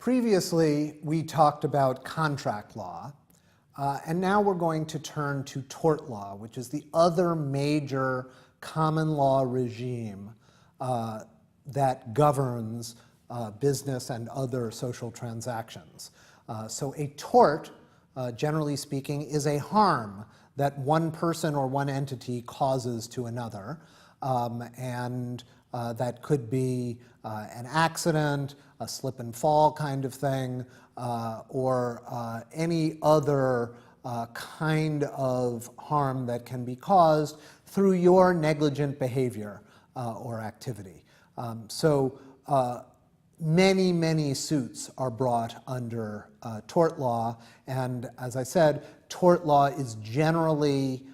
Previously, we talked about contract law, and now we're going to turn to tort law, which is the other major common law regime that governs business and other social transactions. So a tort, generally speaking, is a harm that one person or one entity causes to another, and that could be an accident, a slip and fall kind of thing, or any other kind of harm that can be caused through your negligent behavior or activity. Many suits are brought under tort law, and as I said, tort law is generally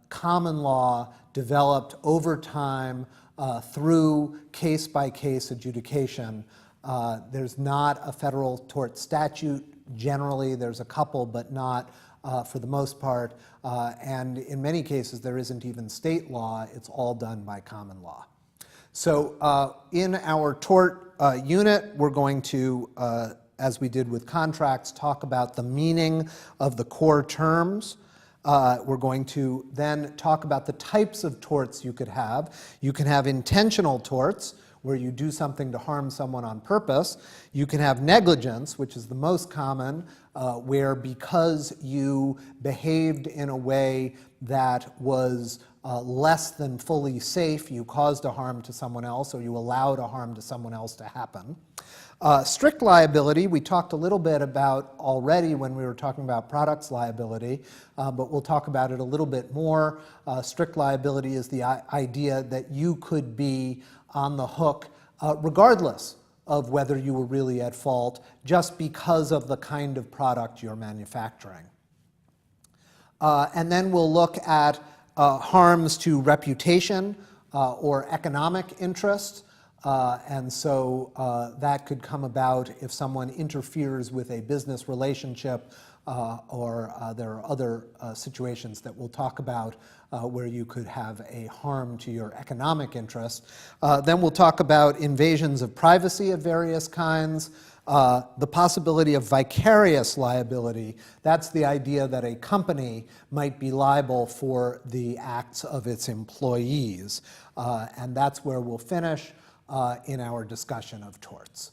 common law developed over time through case-by-case adjudication. There's not a federal tort statute. Generally, there's a couple, but not for the most part. And in many cases, there isn't even state law. It's all done by common law. So in our tort unit, we're going to, as we did with contracts, talk about the meaning of the core terms. We're going to then talk about the types of torts you could have. You can have intentional torts, where you do something to harm someone on purpose. You can have negligence, which is the most common, where because you behaved in a way that was less than fully safe, you caused a harm to someone else, or you allowed a harm to someone else to happen. Strict liability, we talked a little bit about already when we were talking about products liability, but we'll talk about it a little bit more. Strict liability is the idea that you could be on the hook regardless of whether you were really at fault, just because of the kind of product you're manufacturing. And then we'll look at harms to reputation or economic interest. And so that could come about if someone interferes with a business relationship, or there are other situations that we'll talk about where you could have a harm to your economic interest. Then we'll talk about invasions of privacy of various kinds, the possibility of vicarious liability. That's the idea that a company might be liable for the acts of its employees. And that's where we'll finish in our discussion of torts.